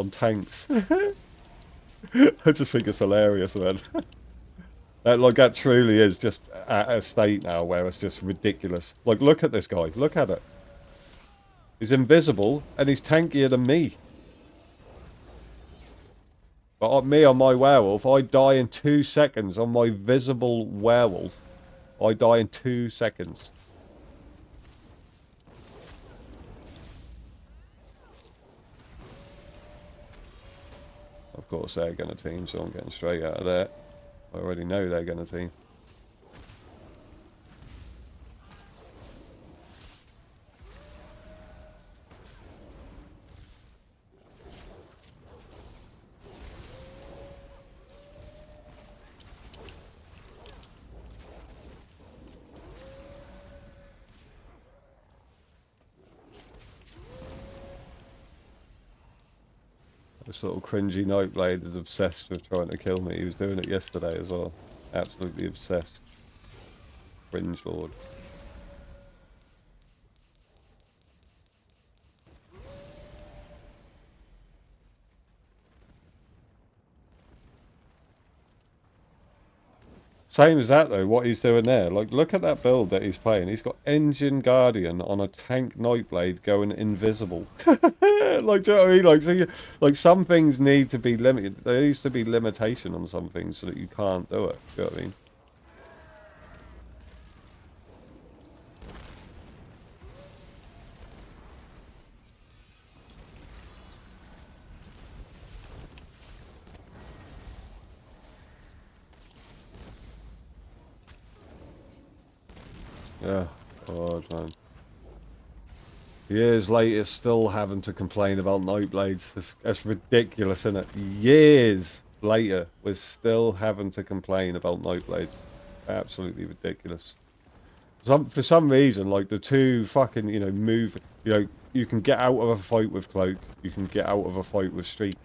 on tanks. I just think it's hilarious, man. Like, that truly is just at a state now where it's just ridiculous. Like, look at this guy. Look at it. He's invisible, and he's tankier than me. But on me, on my werewolf, I die in 2 seconds. On my visible werewolf, I die in 2 seconds. Of course, they're going to team, so I'm getting straight out of there. I already know they're going to team. This little cringy Nightblade is obsessed with trying to kill me. He was doing it yesterday as well. Absolutely obsessed. Cringe lord. Same as that though, what he's doing there. Like, look at that build that he's playing. He's got Engine Guardian on a tank Nightblade going invisible. Like, do you know what I mean? Like, so like, some things need to be limited. There needs to be limitation on some things so that you can't do it. Do you know what I mean? Yeah. Oh, man. Years later, still having to complain about Nightblades. That's ridiculous, isn't it? Years later, we're still having to complain about Nightblades. Absolutely ridiculous. For some reason, like, the two fucking, move, you can get out of a fight with Cloak, you can get out of a fight with Streak.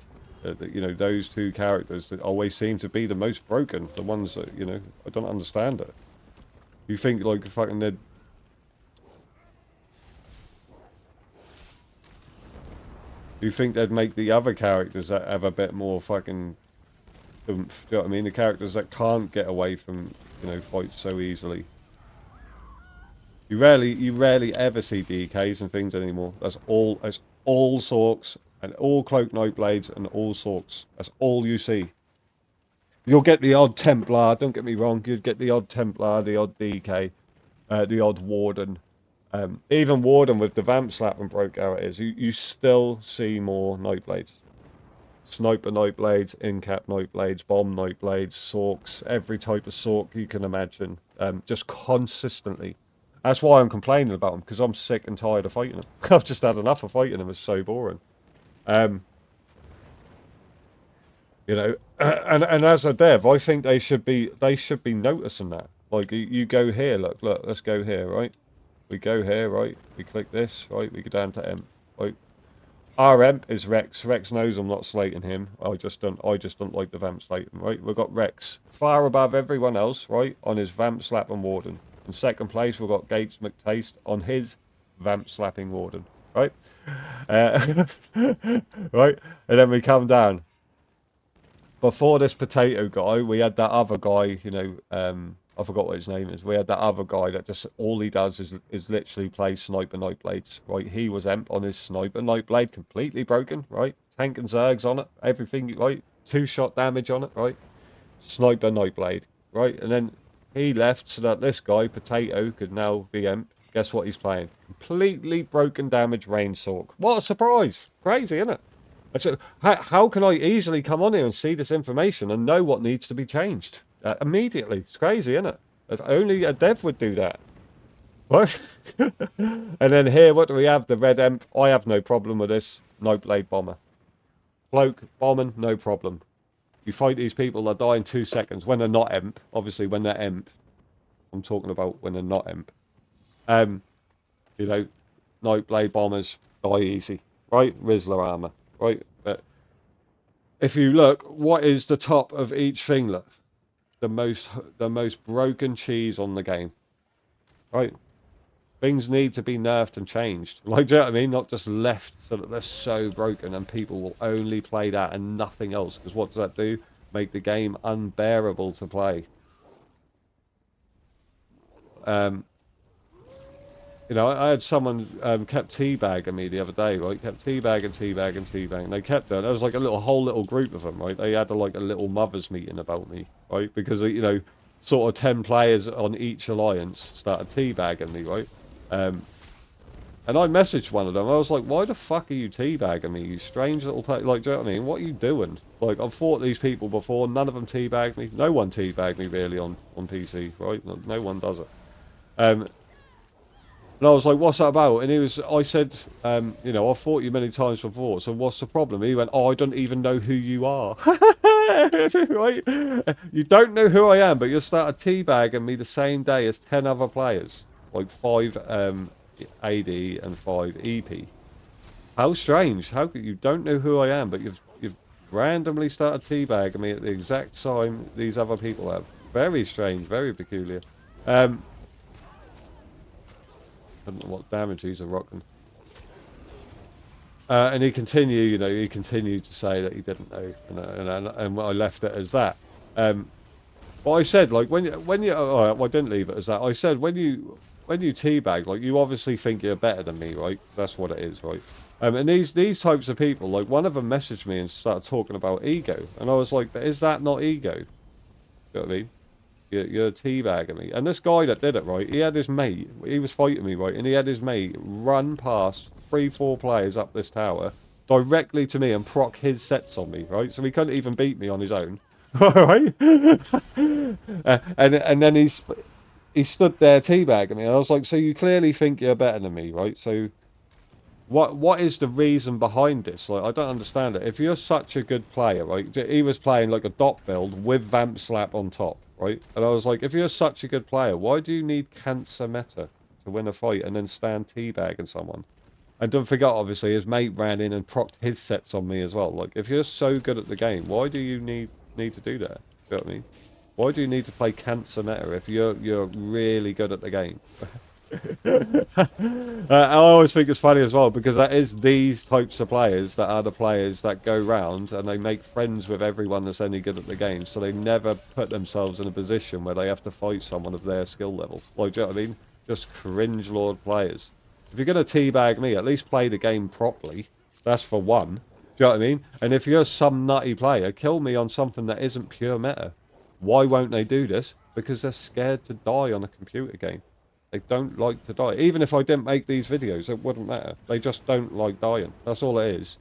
Those two characters that always seem to be the most broken, the ones that, I don't understand it. You think, like, fucking they'd... You think they'd make the other characters that have a bit more fucking oomph, do you know what I mean? The characters that can't get away from, fights so easily. You rarely ever see DKs and things anymore. That's all Sorks and all Cloak Nightblades and all Sorks. That's all you see. You'll get the odd Templar, don't get me wrong, you'd get the odd Templar, the odd DK, the odd Warden. Even Warden with the Vamp Slap and broke how it is, you still see more Nightblades. Sniper Nightblades, in-cap Nightblades, bomb Nightblades, Sorks, every type of Sork you can imagine, just consistently. That's why I'm complaining about them, because I'm sick and tired of fighting them. I've just had enough of fighting them, it's so boring. And as a dev, I think they should be noticing that. Like, you go here, look, let's go here, right? We go here, right? We click this, right? We go down to Emp, right? Our Emp is Rex. Rex knows I'm not slating him. I just don't like the Vamp slating, right? We've got Rex far above everyone else, right? On his Vamp Slap and Warden. In second place, we've got Gates McTaste on his Vamp Slapping Warden, right? Right? And then we come down. Before this potato guy, we had that other guy, I forgot what his name is. We had that other guy that just, all he does is literally play Sniper Nightblades, right? He was Emp on his Sniper Nightblade, completely broken, right? Tank and Zergs on it, everything, right? 2-shot damage on it, right? Sniper Nightblade, right? And then he left so that this guy, Potato, could now be Emp. Guess what he's playing? Completely broken damage range Sork. What a surprise! Crazy, isn't it? So, how can I easily come on here and see this information and know what needs to be changed immediately? It's crazy, isn't it? If only a dev would do that. What? And then here, what do we have? The red Emp. I have no problem with this. Nightblade Bomber. Cloak, bombing, no problem. You fight these people that die in 2 seconds when they're not Emp. Obviously, when they're Emp. I'm talking about when they're not Emp. Nightblade Bombers die easy. Right? Rizzler armor. Right? But if you look, what is the top of each thing? Look. The most broken cheese on the game. Right? Things need to be nerfed and changed. Like, do you know what I mean? Not just left so that they're so broken and people will only play that and nothing else. Because what does that do? Make the game unbearable to play. You know, I had someone kept teabagging me the other day, right? Kept teabagging. They kept there. There was like a whole little group of them, right? They had like a little mothers meeting about me, right? Because you know, sort of 10 players on each alliance started teabagging me, right? And I messaged one of them. I was like, "Why the fuck are you teabagging me, you strange little like, do you know what I mean? What are you doing? Like, I've fought these people before. None of them teabagged me. No one teabagged me really on PC, right? No one does it." And I was like, "What's that about?" And I said, "You know, I've fought you many times before, so what's the problem?" He went, "Oh, I don't even know who you are." Right? You don't know who I am, but you started teabagging me the same day as 10 other players. Like 5 AD and 5 EP. How strange. How could you don't know who I am, but you've randomly started teabagging me at the exact time these other people have. Very strange, very peculiar. I don't know what damage he's rocking. And he continued, you know, he continued to say that he didn't know, and I left it as that. But I said, like, when you, oh, well, I didn't leave it as that. I said, when you teabag, like, you obviously think you're better than me, right? That's what it is, right? And these types of people, like, one of them messaged me and started talking about ego, and I was like, but is that not ego? You know what I mean? You're teabagging me. And this guy that did it, right, he had his mate, he was fighting me, right, and he had his mate run past 3-4 players up this tower directly to me and proc his sets on me, right? So he couldn't even beat me on his own. Alright? And then he stood there teabagging me. And I was like, so you clearly think you're better than me, right? So what is the reason behind this? Like, I don't understand it. If you're such a good player, right? He was playing like a dot build with vamp slap on top, right? And I was like, if you're such a good player, why do you need cancer meta to win a fight and then stand teabagging someone? And don't forget, obviously, his mate ran in and procced his sets on me as well. Like, if you're so good at the game, why do you need to do that? You know what I mean? Why do you need to play cancer meta if you're really good at the game? I always think it's funny as well because that is these types of players that are the players that go round and they make friends with everyone that's any good at the game, so they never put themselves in a position where they have to fight someone of their skill level. Like, do you know what I mean? Just cringe lord players. If you're gonna teabag me, at least play the game properly. That's for one. Do you know what I mean? And if you're some nutty player, kill me on something that isn't pure meta. Why won't they do this? Because they're scared to die on a computer game. They don't like to die. Even if I didn't make these videos, it wouldn't matter. They just don't like dying. That's all it is.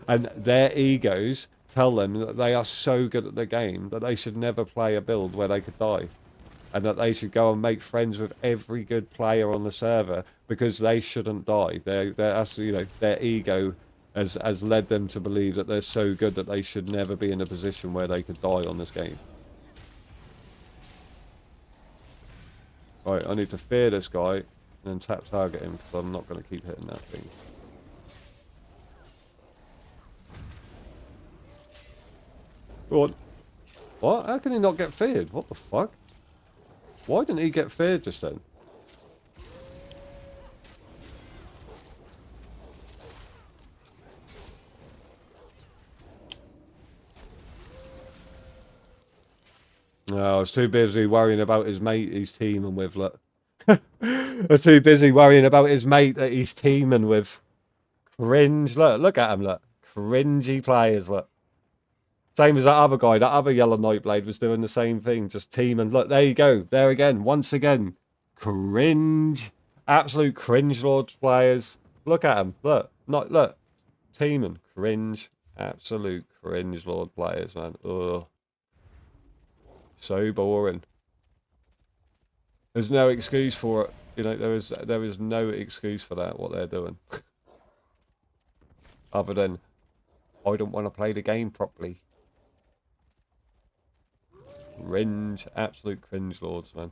And their egos tell them that they are so good at the game that they should never play a build where they could die. And that they should go and make friends with every good player on the server because they shouldn't die. You know, their ego has led them to believe that they're so good that they should never be in a position where they could die on this game. Right, I need to fear this guy and then tap target him because I'm not going to keep hitting that thing. Go on. What? How can he not get feared? What the fuck? Why didn't he get feared just then? No, I was too busy worrying about his mate he's teaming with, look. I was too busy worrying about his mate that he's teaming with. Cringe, look at him, look. Cringy players, look. Same as that other guy, that other yellow Nightblade was doing the same thing, just teaming. Look, there you go, there again, once again. Cringe. Absolute cringe lord players. Look at him, look. Teaming, cringe. Absolute cringe lord players, man. Ugh. So boring. There's no excuse for it. You know, there is no excuse for that, what they're doing. Other than, I don't want to play the game properly. Cringe, absolute cringe lords, man.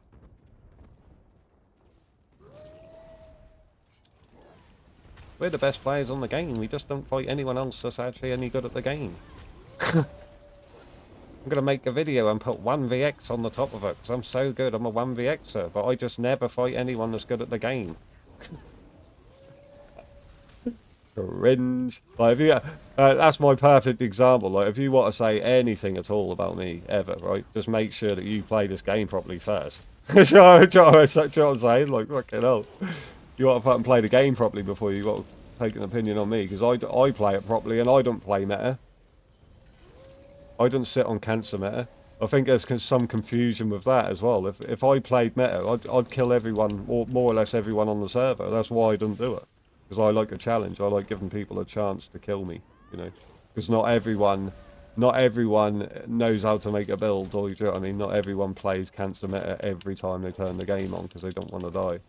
We're the best players on the game, we just don't fight anyone else that's actually any good at the game. I'm going to make a video and put 1vx on the top of it, because I'm so good, I'm a 1vxer, but I just never fight anyone that's good at the game. Cringe. Like if you, that's my perfect example. Like if you want to say anything at all about me ever, right? Just make sure that you play this game properly first. Do you know what I'm saying? Like fucking hell. You want to fucking play the game properly before you got to take an opinion on me, because I play it properly and I don't play meta. I don't sit on cancer meta. I think there's some confusion with that as well. If I played meta, I'd kill everyone, or more or less everyone on the server. That's why I don't do it. Because I like a challenge. I like giving people a chance to kill me, you know. Because not everyone knows how to make a build, or you know what I mean. Not everyone plays cancer meta every time they turn the game on because they don't want to die.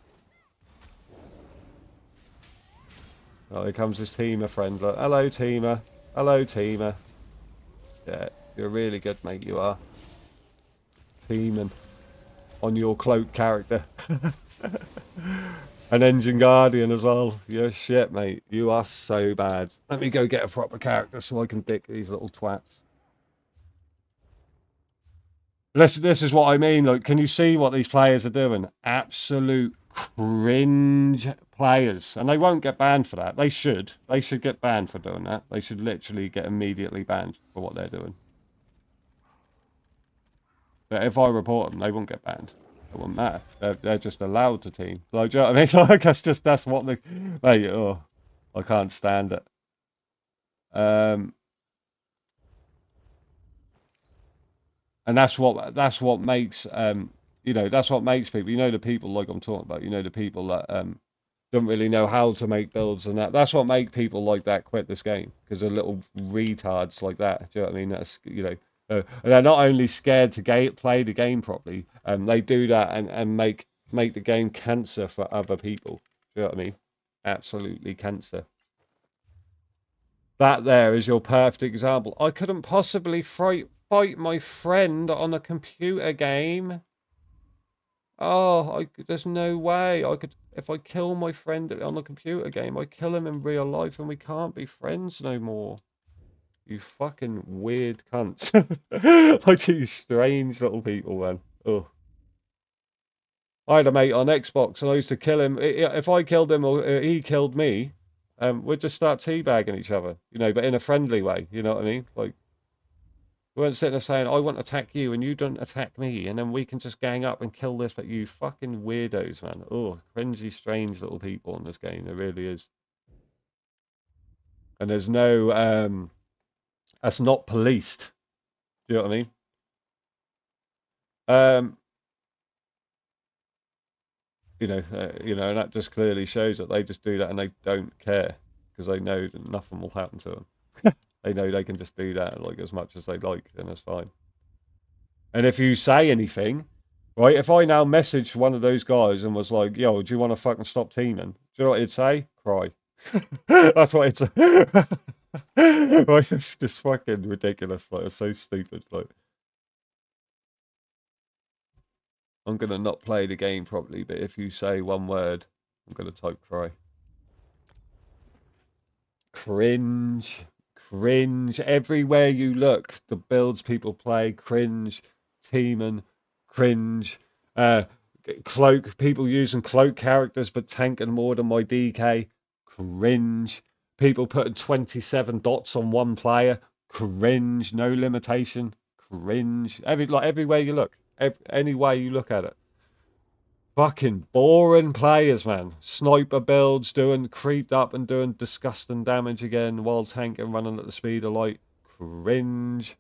Oh, here comes his teamer friend. Look, hello teamer. Hello teamer. Yeah, you're really good, mate. You are. Teaming on your cloak character. An engine guardian as well. You're shit, mate. You are so bad. Let me go get a proper character so I can dick these little twats. This is what I mean. Like, can you see what these players are doing? Absolute cringe players. And they won't get banned for that. They should. They should get banned for doing that. They should literally get immediately banned for what they're doing. But if I report them, they won't get banned. It wouldn't matter. They're just allowed to team. Like, do you know what I mean? Like, that's what they. Mate, oh, I can't stand it. And that's what makes that's what makes people. You know, the people like I'm talking about. You know, the people that don't really know how to make builds and that. That's what make people like that quit this game, because they're little retards like that. Do you know what I mean? That's and they're not only scared to play the game properly, they do that and make the game cancer for other people. Do you know what I mean? Absolutely cancer. That there is your perfect example. I couldn't possibly fight my friend on a computer game. Oh, there's no way I could. If I kill my friend on a computer game, I kill him in real life and we can't be friends no more. You fucking weird cunts. Like you strange little people, man. Oh. I had a mate on Xbox and I used to kill him. If I killed him or he killed me, we'd just start teabagging each other, but in a friendly way. You know what I mean? Like, we weren't sitting there saying, I want to attack you and you don't attack me, and then we can just gang up and kill this, but you fucking weirdos, man. Oh, cringy, strange little people in this game. There really is. And there's no, that's not policed. Do you know what I mean? Um, and that just clearly shows that they just do that and they don't care, because they know that nothing will happen to them. They know they can just do that like as much as they like, and it's fine. And if you say anything, right, if I now messaged one of those guys and was like, yo, do you want to fucking stop teaming? Do you know what he'd say? Cry. That's what it's. Like, it's just fucking ridiculous. Like, it's so stupid. Like, I'm gonna not play the game properly, but if you say one word, I'm gonna type cry. Cringe, cringe. Everywhere you look, the builds people play, cringe. Teaming, cringe. Uh, cloak people using cloak characters but tanking more than my DK, cringe. People putting 27 dots on one player, cringe. No limitation, cringe. Everywhere you look, any way you look at it, fucking boring players, man. Sniper builds, doing creeped up and doing disgusting damage again while tanking, running at the speed of light, cringe.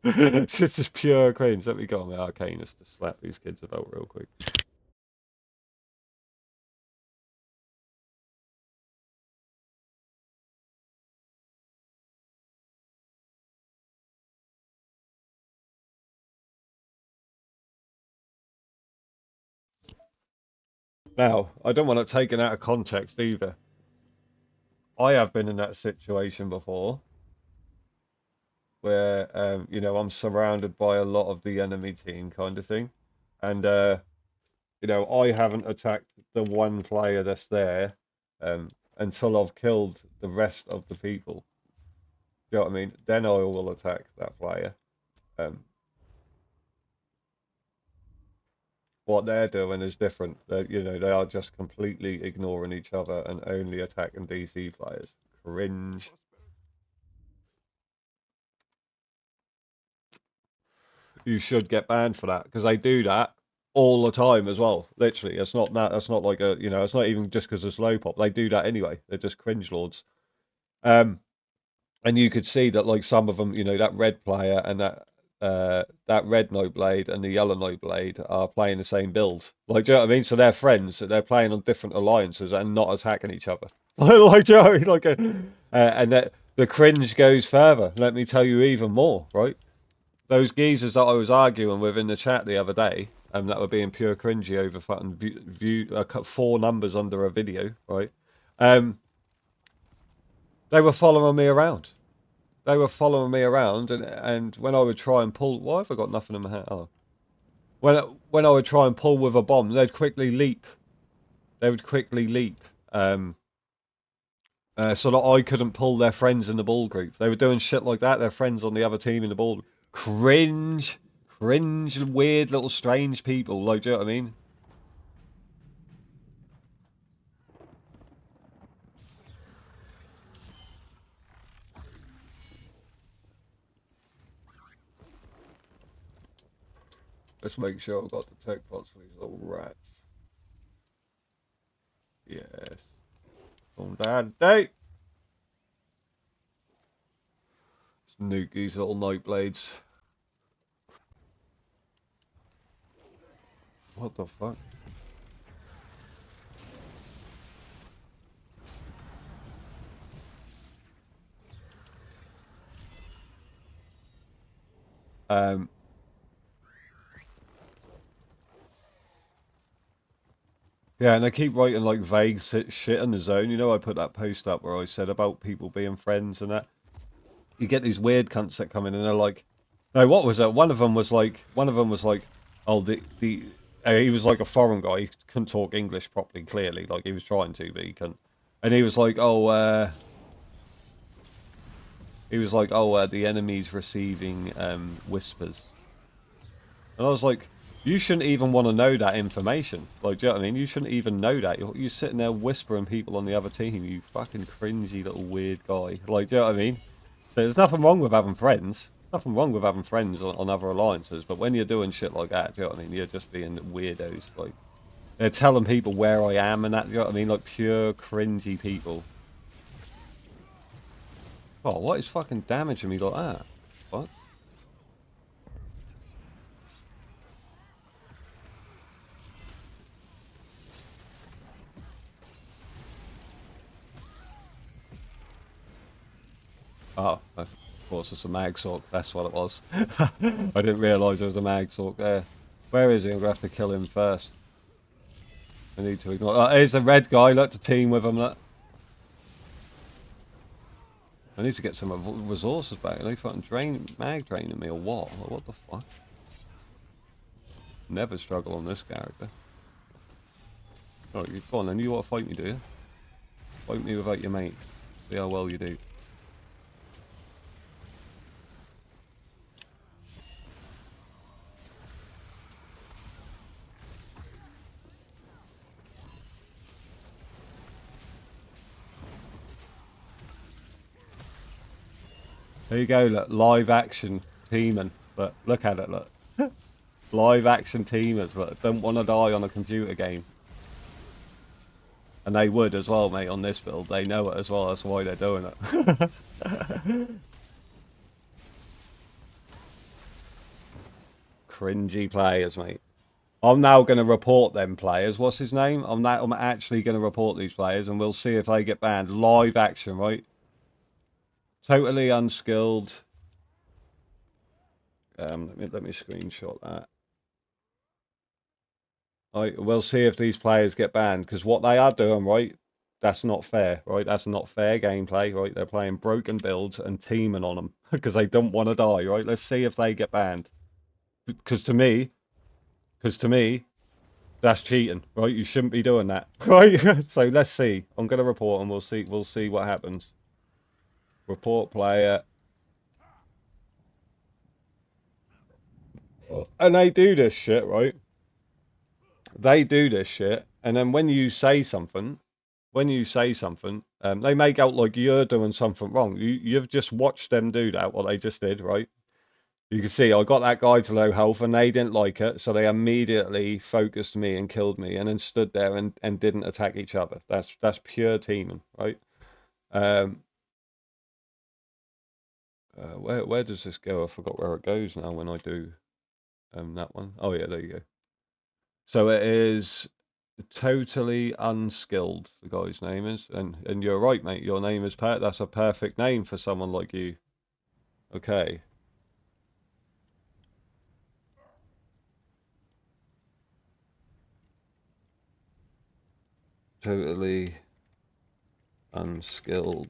It's just pure cringe. Let me go on the Arcanist to slap these kids about real quick. Now, I don't want it taken out of context either. I have been in that situation before where, I'm surrounded by a lot of the enemy team kind of thing. And, I haven't attacked the one player that's there until I've killed the rest of the people. Do you know what I mean? Then I will attack that player. Um, What they're doing is different. You know, they are just completely ignoring each other and only attacking DC players. Cringe. You should get banned for that because they do that all the time as well. Literally, it's not that. That's not like a. You know, it's not even just because it's low pop. They do that anyway. They're just cringe lords. Um, and you could see that like some of them, you know, that red player and that red Nightblade and the yellow Nightblade are playing the same build. Like, do you know what I mean? So they're friends. They're playing on different alliances and not attacking each other. Like, do you know what I mean? Like, and that the cringe goes further. Let me tell you even more, right? Those geezers that I was arguing with in the chat the other day, that were being pure cringy over fucking four numbers under a video, right? Um, they were following me around. They were following me around, and when I would try and pull, why have I got nothing in my hand? Oh, when I would try and pull with a bomb, they'd quickly leap. They would quickly leap, so that I couldn't pull their friends in the ball group. They were doing shit like that. Their friends on the other team in the ball. Cringe, cringe, weird little strange people. Like, do you know what I mean? Let's make sure I've got the tech pots for these little rats. Yes. On dad day. Let's nuke these little Nightblades. What the fuck? Um, yeah, and they keep writing like vague shit in the zone. You know, I put that post up where I said about people being friends and that. You get these weird cunts that come in and they're like, no, what was it? One of them was like, oh, he was like a foreign guy. He couldn't talk English properly, clearly. Like he was trying to, but he couldn't. And he was like, the enemy's receiving whispers. And I was like, you shouldn't even want to know that information. Like, do you know what I mean? You shouldn't even know that. You're sitting there whispering people on the other team. You fucking cringy little weird guy. Like, do you know what I mean? There's nothing wrong with having friends. Nothing wrong with having friends on other alliances. But when you're doing shit like that, do you know what I mean? You're just being weirdos. Like, they're telling people where I am and that, do you know what I mean? Like, pure cringy people. Oh, what is fucking damaging me like that? What? Oh, of course it's a mag sork. That's what it was. I didn't realise there was a mag sork there. Where is he? I'm going to have to kill him first. I need to ignore... Oh, here's a red guy. Look to team with him. Look. I need to get some resources back. Are they fucking mag draining me or what? What the fuck? Never struggle on this character. Oh, you go on then. You want to fight me, do you? Fight me without your mate. See how well you do. There you go, look, live action teaming. But look at it, look. Live action teamers, look, don't want to die on a computer game. And they would as well, mate, on this build. They know it as well, that's why they're doing it. Cringy players, mate. I'm now going to report them players. What's his name? I'm actually going to report these players and we'll see if they get banned. Live action, right? Totally unskilled. Let me screenshot that. We'll see if these players get banned because what they are doing, right? That's not fair, right? That's not fair gameplay, right? They're playing broken builds and teaming on them because they don't want to die, right? Let's see if they get banned. Because to me, because to me, that's cheating, right? You shouldn't be doing that, right? So let's see. I'm gonna report and we'll see. We'll see what happens. Report player, and they do this shit, right? They do this shit, and then when you say something, they make out like you're doing something wrong. You've just watched them do that, what they just did, right? You can see I got that guy to low health, and they didn't like it, so they immediately focused me and killed me, and then stood there and didn't attack each other. That's pure teaming, right? Um, where does this go? I forgot where it goes now when I do that one. Oh yeah, there you go. So it is totally unskilled. The guy's name is, and you're right, mate. Your name is That's a perfect name for someone like you. Okay. Totally unskilled.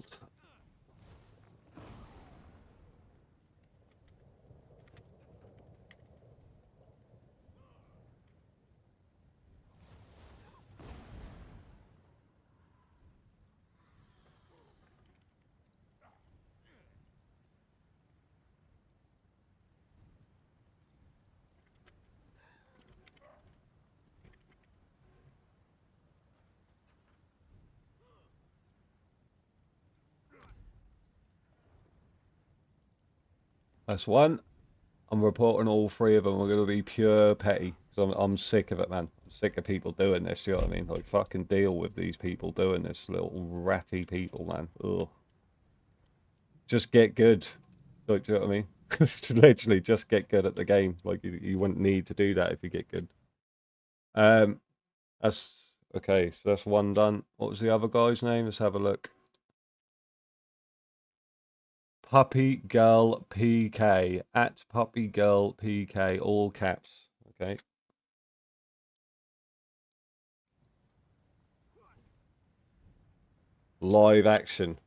That's one. I'm reporting all three of them are going to be pure petty. Because I'm sick of it, man. I'm sick of people doing this, you know what I mean? Like, fucking deal with these people doing this, little ratty people, man. Ugh. Just get good. Like, do you know what I mean? Literally, just get good at the game. Like, you wouldn't need to do that if you get good. Um, that's okay. So that's one done. What was the other guy's name? Let's have a look. Puppy Girl PK at Puppy Girl PK, all caps. Okay. Live action.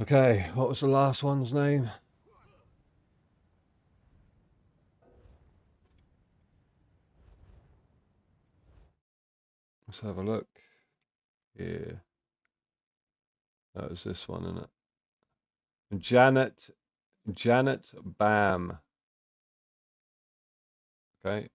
Okay, what was the last one's name? Let's have a look. Yeah, that was this one, isn't it? Janet Bam. Okay.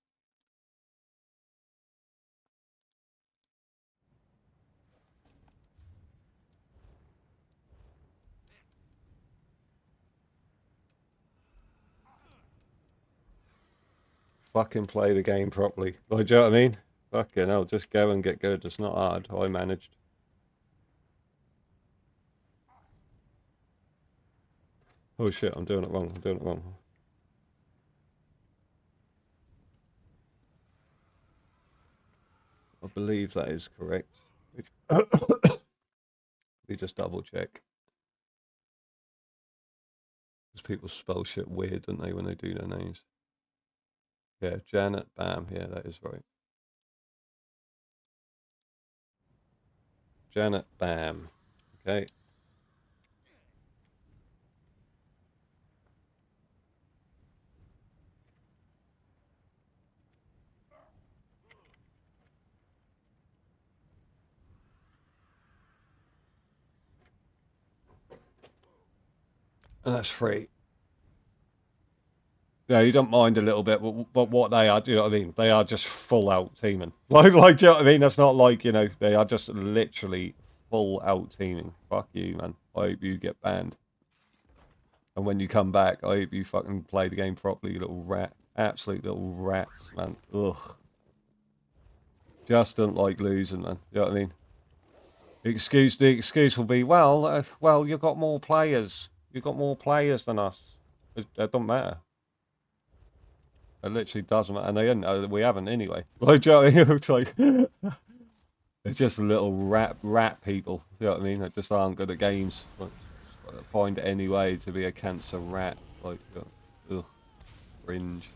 Fucking play the game properly. Like, do you know what I mean? Fucking hell, just go and get good. It's not hard. I managed. Oh shit, I'm doing it wrong. I'm doing it wrong. I believe that is correct. We just double check. Because people spell shit weird, don't they, when they do their names? Yeah, Janet Bam. Yeah, that is right. Janet Bam. Okay. And that's free. Yeah, you don't mind a little bit, but what they are, do you know what I mean? They are just full out teaming. Like, do you know what I mean? That's not like, they are just literally full out teaming. Fuck you, man. I hope you get banned. And when you come back, I hope you fucking play the game properly, you little rat. Absolute little rats, man. Ugh. Just don't like losing, man. You know what I mean? The excuse will be, well, you've got more players. You've got more players than us. It don't matter. It literally doesn't matter, and they didn't. We haven't anyway. Like, do you know what I mean? It's like they're just little rat people. You know what I mean? They just aren't good at games. Like, find any way to be a cancer rat. Like, ugh, cringe.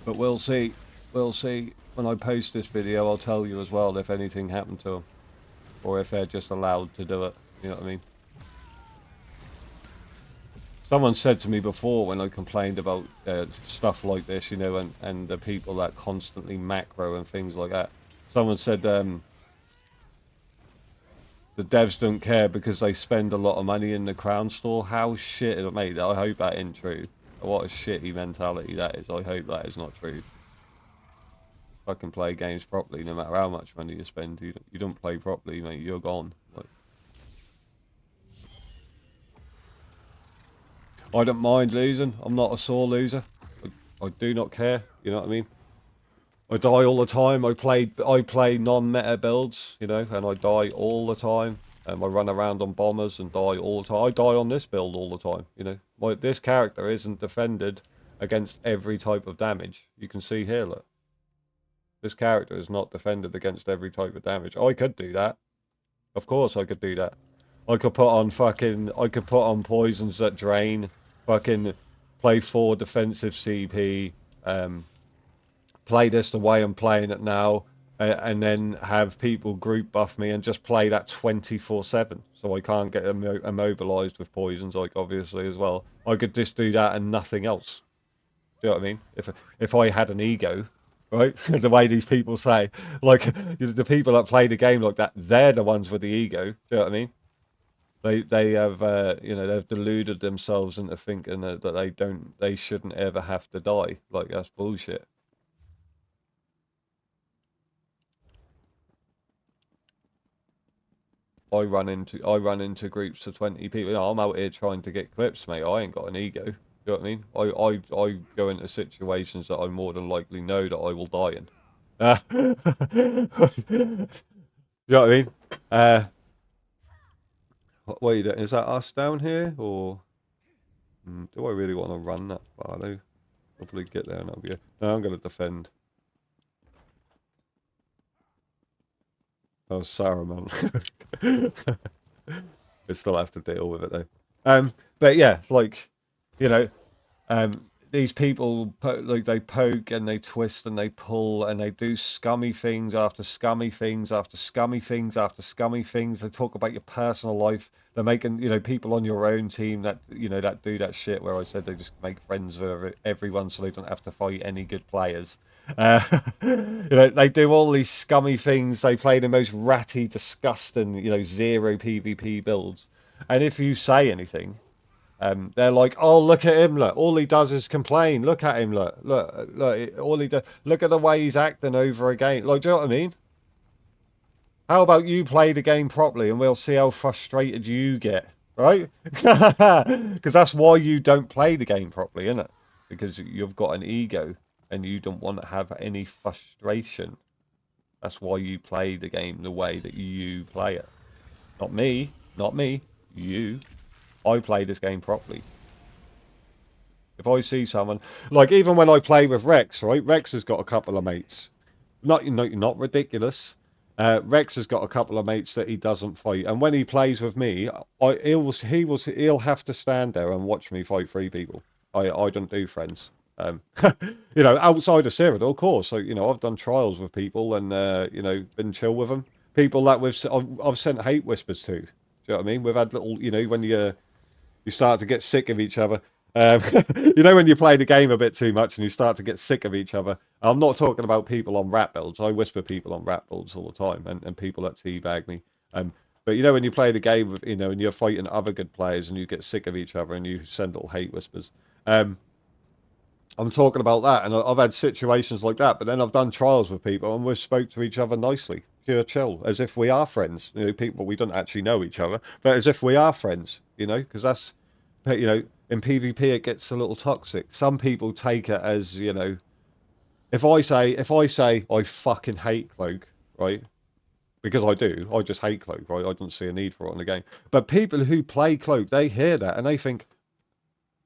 But we'll see. we'll see. When I post this video, I'll tell you as well if anything happened to them. Or if they're just allowed to do it. You know what I mean? Someone said to me before when I complained about stuff like this, you know, and the people that constantly macro and things like that. Someone said the devs don't care because they spend a lot of money in the crown store. How shit, mate, I hope that ain't true. What a shitty mentality that is. I hope that is not true. I can play games properly no matter how much money you spend. You don't play properly, mate, you're gone. Like, I don't mind losing. I'm not a sore loser. I do not care. You know what I mean? I die all the time. I play non-meta builds, you know, and I die all the time. I run around on bombers and die all the time. I die on this build all the time, you know. This character isn't defended against every type of damage. You can see here, look. This character is not defended against every type of damage. I could do that. Of course I could do that. I could put on poisons that drain, fucking play 4 defensive CP, play this the way I'm playing it now, and then have people group buff me and just play that 24/7. So I can't get immobilized with poisons, like obviously as well. I could just do that and nothing else. Do you know what I mean? If I had an ego, right? The way these people say, like the people that play the game like that, they're the ones with the ego. Do you know what I mean? They have you know, they've deluded themselves into thinking that they shouldn't ever have to die. Like that's bullshit. I run into groups of 20 people. You know, I'm out here trying to get clips, mate. I ain't got an ego. You know what I mean? I go into situations that I more than likely know that I will die in. You know what I mean? Wait, is that us down here, or do I really want to run that far though? Probably get there and that'll be it. No, I'm gonna defend. Oh, Saruman. I still have to deal with it though. But yeah, like, you know, these people like they poke and they twist and they pull and they do scummy things after scummy things after scummy things after scummy things. They talk about your personal life. They're making, you know, people on your own team that, you know, that do that shit where I said they just make friends with everyone so they don't have to fight any good players. You know, they do all these scummy things. They play the most ratty, disgusting, you know, zero PvP builds. And if you say anything, they're like, oh, look at him, look, all he does is complain. Look at him, look, all he does, look at the way he's acting over again. Like, do you know what I mean? How about you play the game properly and we'll see how frustrated you get, right? Because that's why you don't play the game properly, isn't it? Because you've got an ego and you don't want to have any frustration. That's why you play the game the way that you play it. Not me, not me, you. I play this game properly. If I see someone, like even when I play with Rex, right? Rex has got a couple of mates. Not ridiculous. Rex has got a couple of mates that he doesn't fight, and when he plays with me, he'll have to stand there and watch me fight 3 people. I don't do friends. You know, outside of Cyrodiil, of course. So you know, I've done trials with people and you know, been chill with them. People that I've sent hate whispers to. Do you know what I mean? We've had little, you know, when you start to get sick of each other. You know when you play the game a bit too much and you start to get sick of each other. I'm not talking about people on rat builds. I whisper people on rat builds all the time and people that teabag me. But you know when you play the game, you know, and you're fighting other good players and you get sick of each other and you send little hate whispers. I'm talking about that, and I've had situations like that. But then I've done trials with people and we've spoke to each other nicely, pure chill, as if we are friends. You know, people we don't actually know each other, but as if we are friends. You know, because that's, you know, in PvP it gets a little toxic. Some people take it as, you know, if I say I fucking hate Cloak, right? Because I do, I just hate Cloak, right? I don't see a need for it in the game. But people who play Cloak, they hear that and they think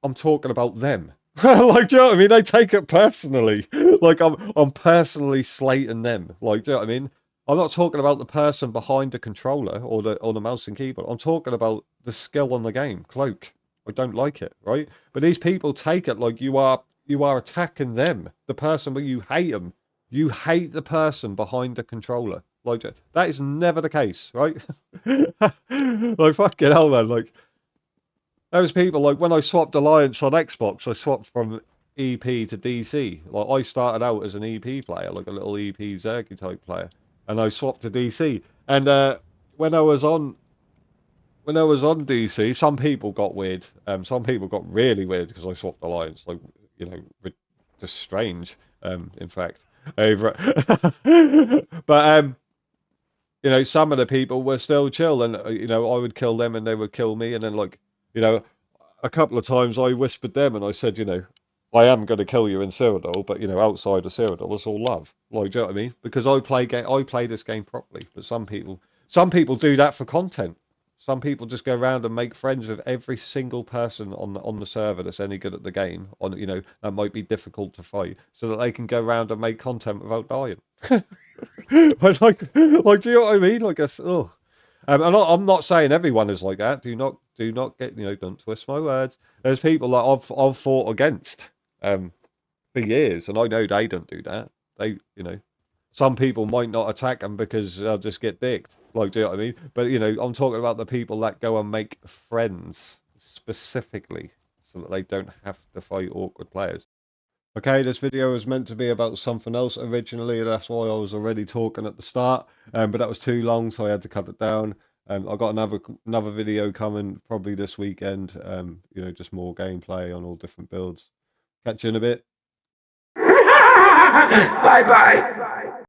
I'm talking about them. Like, do you know what I mean? They take it personally. Like I'm personally slating them. Like, do you know what I mean? I'm not talking about the person behind the controller or the mouse and keyboard. I'm talking about the skill on the game, Cloak. I don't like it, right? But these people take it like you are attacking them, the person where you hate them. You hate the person behind the controller. Like, that is never the case, right? Like, fucking hell, man. Like, those people, like, when I swapped Alliance on Xbox, I swapped from EP to DC. Like, I started out as an EP player, like a little EP Zergy type player, and I swapped to DC. And when I was on DC, some people got weird. Some people got really weird because I swapped Alliance. Like, you know, just strange. In fact, over it. But you know, some of the people were still chill, and you know, I would kill them, and they would kill me, and then like, you know, a couple of times I whispered them, and I said, you know, I am going to kill you in Cyrodiil, but you know, outside of Cyrodiil, it's all love. Like, do you know what I mean? Because I play this game properly, but some people do that for content. Some people just go around and make friends with every single person on the server that's any good at the game. On you know, that might be difficult to fight, so that they can go around and make content without dying. But like, do you know what I mean? Like, oh, and I'm not saying everyone is like that. Do not get, you know, don't twist my words. There's people that I've fought against, for years, and I know they don't do that. They, you know, some people might not attack them because they'll just get dicked. Like, do you know what I mean? But you know, I'm talking about the people that go and make friends specifically, so that they don't have to fight awkward players. Okay, this video was meant to be about something else originally. That's why I was already talking at the start, but that was too long, so I had to cut it down. I got another video coming probably this weekend. You know, just more gameplay on all different builds. Catch you in a bit. Bye bye.